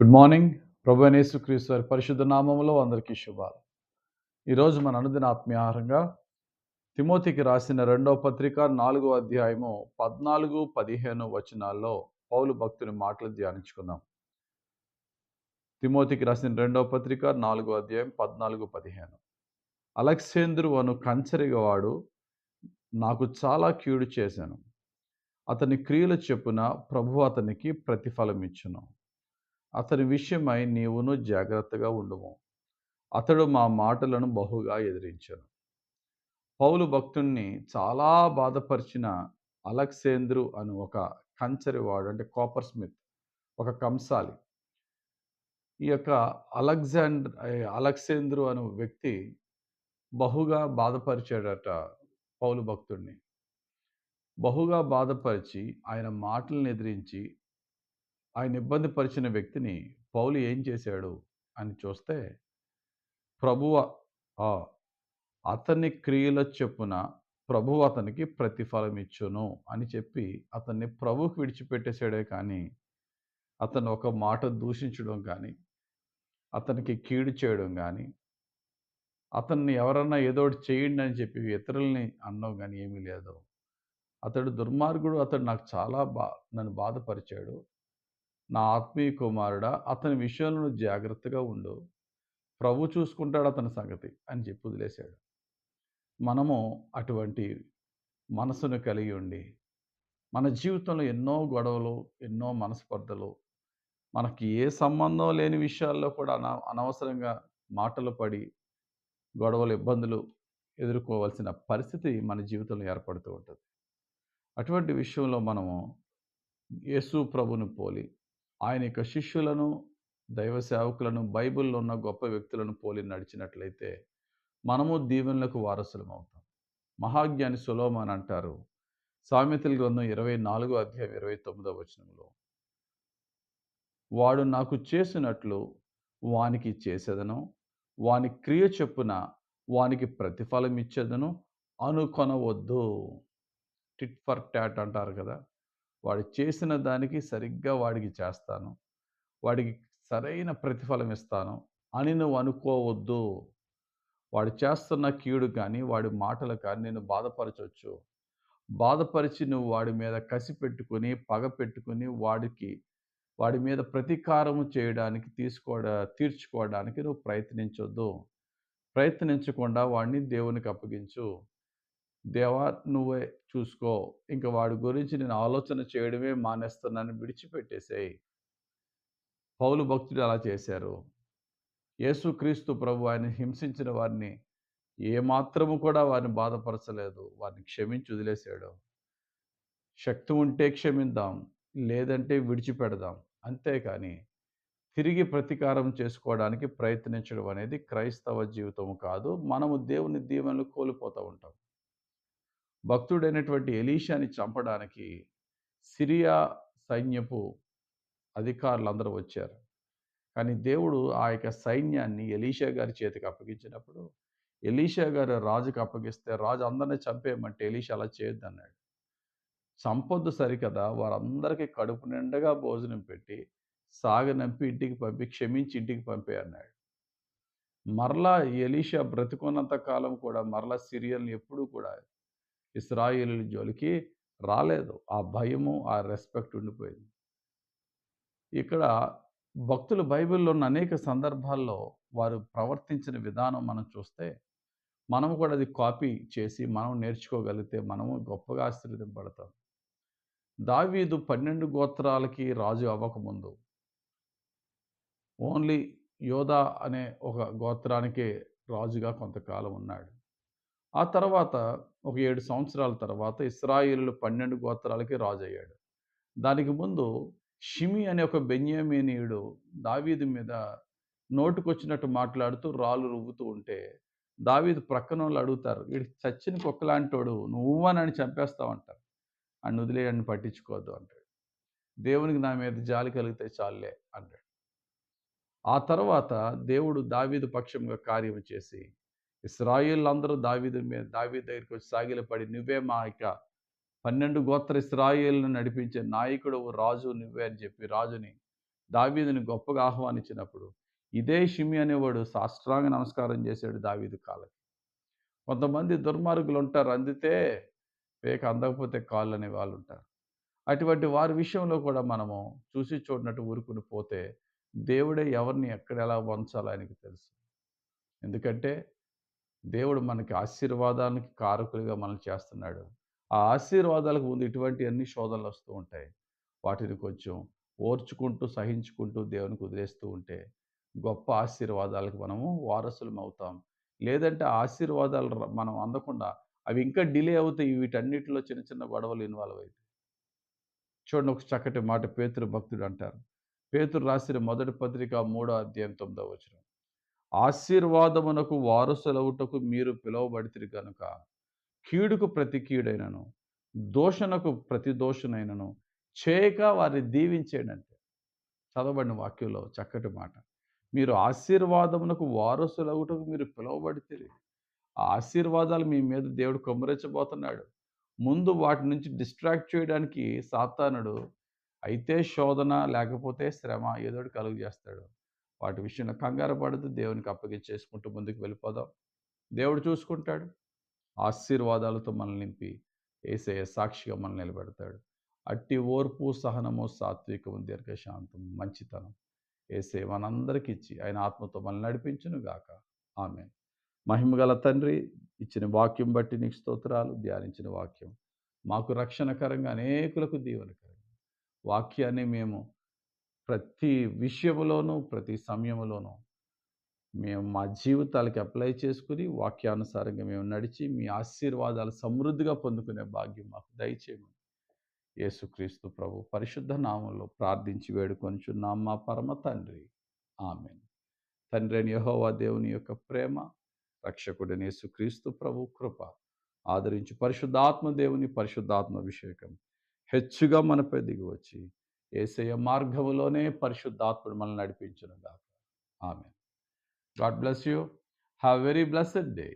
Good morning. ప్రభు అయిన యేసుక్రీస్తు వారి పరిశుద్ధ నామములో అందరికీ శుభాలు. ఈరోజు మన అనుదిన ఆత్మీయాహారంగా తిమోతికి రాసిన రెండవ పత్రిక 4వ అధ్యాయము 14, 15 వచనాల్లో పౌలు భక్తుని మాటలు ధ్యానించుకుందాం. తిమోతికి రాసిన రెండవ పత్రిక 4వ అధ్యాయం 14, 15. అలెగ్జాంద్రు అను కంచరిగవాడు నాకు చాలా కీడు చేశాను. అతని క్రియల చొప్పున ప్రభువు అతనికి ప్రతిఫలం ఇచ్చును. అతని విషయమై నీవును జాగ్రత్తగా ఉండుము. అతడు మా మాటలను బహుగా ఎదిరించెను. పౌలు భక్తుణ్ణి చాలా బాధపరిచిన అలెగ్జాంద్రు అను ఒక కంచరివాడు, అంటే కాపర్ స్మిత్, ఒక కంసాలి. ఈ యొక్క అలెగ్జాంద్రు అను వ్యక్తి బహుగా బాధపరిచాడట పౌలు భక్తుణ్ణి. బహుగా బాధపరిచి ఆయన మాటలను ఎదిరించి ఆయన ఇబ్బంది పరిచిన వ్యక్తిని పౌలు ఏం చేశాడు అని చూస్తే, ప్రభువ అతని క్రియల చొప్పున ప్రభువు అతనికి ప్రతిఫలం ఇచ్చును అని చెప్పి అతన్ని ప్రభువుకి విడిచిపెట్టేసాడే కానీ అతను ఒక మాట దూషించడం కానీ, అతనికి కీడు చేయడం కానీ, అతన్ని ఎవరన్నా ఏదో ఒకటి చేయండి అని చెప్పి ఇతరుల్ని అనడం కానీ ఏమీ లేదు. అతడు దుర్మార్గుడు, అతడు నాకు చాలా నన్ను బాధపరిచాడు. నా ఆత్మీయ కుమారుడా, అతని విషయంలో నువ్వు జాగ్రత్తగా ఉండు, ప్రభు చూసుకుంటాడు అతని సంగతి అని చెప్పి వదిలేశాడు. మనము అటువంటి మనసును కలిగి ఉండి మన జీవితంలో ఎన్నో గొడవలు, ఎన్నో మనస్పర్ధలు, మనకి ఏ సంబంధం లేని విషయాల్లో కూడా అనవసరంగా మాటలు పడి గొడవలు, ఇబ్బందులు ఎదుర్కోవాల్సిన పరిస్థితి మన జీవితంలో ఏర్పడుతూ ఉంటుంది. అటువంటి విషయంలో మనము యేసు ప్రభుని పోలి, ఆయన యొక్క శిష్యులను, దైవ సేవకులను, బైబిల్లో ఉన్న గొప్ప వ్యక్తులను పోలి నడిచినట్లయితే మనము దీవెనలకు వారసులం అవుతాం. మహాజ్ఞాని సొలొమోను అంటారు, సామెతల గ్రంథం 24వ అధ్యాయం 29వ వచనంలో, వాడు నాకు చేసినట్లు వానికి చేసేదను, వాని క్రియ చొప్పున వానికి ప్రతిఫలం ఇచ్చేదను అనుకొనవద్దు. టిట్ ఫర్ టాట్ అంటారు కదా. వాడు చేసిన దానికి సరిగ్గా వాడికి చేస్తాను, వాడికి సరైన ప్రతిఫలం ఇస్తాను అని నువ్వు అనుకోవద్దు. వాడు చేస్తున్న కీడు కానీ, వాడి మాటలు కానీ నేను బాధపరచవచ్చు. బాధపరిచి నువ్వు వాడి మీద కసి పెట్టుకొని, పగ పెట్టుకొని, వాడి మీద ప్రతీకారము చేయడానికి, తీర్చుకోవడానికి నువ్వు ప్రయత్నించొద్దు. ప్రయత్నించకుండా వాడిని దేవునికి అప్పగించు. దేవా నువ్వే చూసుకో, ఇంక వాడి గురించి నేను ఆలోచన చేయడమే మానేస్తున్నాను, విడిచిపెట్టేసేయి. పౌలు భక్తుడు అలా చేశారు. యేసుక్రీస్తు ప్రభు ఆయన హింసించిన వారిని ఏమాత్రము కూడా వారిని బాధపరచలేదు, వారిని క్షమించి వదిలేశాడు. శక్తి ఉంటే క్షమిద్దాం, లేదంటే విడిచిపెడదాం. అంతేకాని తిరిగి ప్రతీకారం చేసుకోవడానికి ప్రయత్నించడం అనేది క్రైస్తవ జీవితం కాదు. మనము దేవుని దీవెనలు కోల్పోతూ ఉంటాం. భక్తుడైనటువంటి ఎలీషాని చంపడానికి సిరియా సైన్యపు అధికారులందరూ వచ్చారు. కానీ దేవుడు ఆ యొక్క సైన్యాన్ని ఎలీషా గారి చేతికి అప్పగించినప్పుడు, ఎలీషా గారు రాజుకి అప్పగిస్తే రాజు అందరినీ చంపేయమంటే ఎలీషా అలా చేయొద్దన్నాడు. చంపొద్దు సరికదా, వారందరికీ కడుపు నిండగా భోజనం పెట్టి సాగనంపి ఇంటికి పంపి క్షమించి ఇంటికి పంపే అన్నాడు. మరలా ఎలీషా బ్రతికున్నంత కాలం కూడా మరలా సిరియన్లు ఎప్పుడూ కూడా ఇశ్రాయేలీయుల జోలికి రాలేదు. ఆ భయము, ఆ రెస్పెక్ట్ ఉండిపోయింది. ఇక్కడ భక్తులు బైబిల్లో ఉన్న అనేక సందర్భాల్లో వారు ప్రవర్తించిన విధానం మనం చూస్తే, మనము కూడా అది కాపీ చేసి మనం నేర్చుకోగలిగితే మనము గొప్పగా ఆశీర్వదింపబడతాం. దావీదు 12 గోత్రాలకి రాజు అవ్వకముందు ఓన్లీ యోధా అనే ఒక గోత్రానికే రాజుగా కొంతకాలం ఉన్నాడు. ఆ తర్వాత ఒక 7 సంవత్సరాల తర్వాత ఇశ్రాయేలీయులు 12 గోత్రాలకి రాజు అయ్యాడు. దానికి ముందు షిమి అనే ఒక బెన్యామీనీయుడు దావీదు మీద నోటికొచ్చినట్టు మాట్లాడుతూ రాళ్ళు రువ్వుతూ ఉంటే, దావీదు ప్రక్కనోళ్ళు అడుగుతారు, వీడు చచ్చిన కుక్కలాంటోడు, నువ్వనని చంపేస్తావంటారు. ఆడిని వదిలేయని పట్టించుకోవద్దు అంటాడు. దేవునికి నా మీద జాలి కలిగితే చాలులే అంటాడు. ఆ తర్వాత దేవుడు దావీదు పక్షంగా కార్యం చేసి ఇశ్రాయేలీయులందరూ దావీదు దగ్గరికి వచ్చి సాగిలపడి, నువ్వే మా యొక్క 12 గోత్ర ఇశ్రాయేలును నడిపించే నాయకుడు, రాజు నువ్వే అని చెప్పి రాజుని దావీదుని గొప్పగా ఆహ్వానించినప్పుడు ఇదే షిమి అనేవాడు సాష్టాంగ నమస్కారం చేశాడు దావీదు కాళ్ళకి. కొంతమంది దుర్మార్గులు ఉంటారు. అందితే పేక అందకపోతే కాళ్ళు అనే వాళ్ళు ఉంటారు. అటువంటి వారి విషయంలో కూడా మనము చూసి చూడనట్టు ఊరుకుని పోతే దేవుడే ఎవరిని ఎక్కడ ఎలా వంచాలో ఆయనకి తెలుసు. ఎందుకంటే దేవుడు మనకి ఆశీర్వాదానికి కారకులుగా మనల్ని చేస్తున్నాడు. ఆ ఆశీర్వాదాలకు ముందు ఇటువంటి అన్ని శోధనలు వస్తూ ఉంటాయి. వాటిని కొంచెం ఓర్చుకుంటూ, సహించుకుంటూ దేవునికి వదిలేస్తూ ఉంటే గొప్ప ఆశీర్వాదాలకు మనము వారసులం అవుతాం. లేదంటే ఆ ఆశీర్వాదాలు మనం అందకుండా అవి ఇంకా డిలే అవుతాయి. వీటన్నిటిలో చిన్న చిన్న గొడవలు ఇన్వాల్వ్ అయితాయి. చూడండి ఒక చక్కటి మాట పేతురు భక్తుడు అంటారు. పేతురు రాసిన మొదటి పత్రిక 3వ అధ్యాయం 9వ వచనం. ఆశీర్వాదమునకు వారసులవుటకు మీరు పిలువబడితిరి గనుక కీడుకు ప్రతి కీడైనను దూషణకు ప్రతి దూషణైనను చేయక వారిని దీవించేయండి. చదవబడిన వాక్యంలో చక్కటి మాట. మీరు ఆశీర్వాదమునకు వారసులవుటకు మీరు పిలువబడితిరి. ఆ ఆశీర్వాదాలు మీ మీద దేవుడు కుమ్మరించబోతున్నాడు. ముందు వాటి నుంచి డిస్ట్రాక్ట్ చేయడానికి సాతానుడు అయితే శోధన లేకపోతే శ్రమ ఏదో ఒకటి కలుగజేస్తాడు. వాటి విషయంలో కంగారు పడొద్దు. దేవునికి అప్పగించేసుకుంటూ ముందుకు వెళ్ళిపోదాం. దేవుడు చూసుకుంటాడు. ఆశీర్వాదాలతో మనల్ని నింపి యేసయ్య సాక్షిగా మనల్ని నిలబెడతాడు. అట్టి ఓర్పు, సహనము, సాత్వికము, దీర్ఘశాంతం, మంచితనం యేసయ్య మనందరికి ఇచ్చి ఆయన ఆత్మతో మనల్ని నడిపించును గాక. ఆమేన్. మహిమగల తండ్రి, ఇచ్చిన వాక్యం బట్టి నీకు స్తోత్రాలు. ధ్యానించిన వాక్యం మాకు రక్షణకరంగా అనేకులకు దీవెనకరంగా వాక్యాన్ని మేము ప్రతి విషయములోనూ ప్రతి సమయములోనూ మేము మా జీవితాలకి అప్లై చేసుకుని వాక్యానుసారంగా మేము నడిచి మీ ఆశీర్వాదాలు సమృద్ధిగా పొందుకునే భాగ్యం మాకు దయచేయమని యేసుక్రీస్తు ప్రభు పరిశుద్ధ నామంలో ప్రార్థించి వేడుకొనుచున్నాం మా పరమ తండ్రి. ఆమేన్. తండ్రి అయిన యెహోవా దేవుని యొక్క ప్రేమ, రక్షకుడైన యేసుక్రీస్తు ప్రభు కృప, ఆదరించి పరిశుద్ధాత్మ దేవుని పరిశుద్ధాత్మ అభిషేకం హెచ్చుగా మనపై దిగి వచ్చి యేసయ్య మార్గములోనే పరిశుద్ధాత్ముడు మనల్ని నడిపించును గాక. ఆమేన్. God bless you. Have a very blessed day.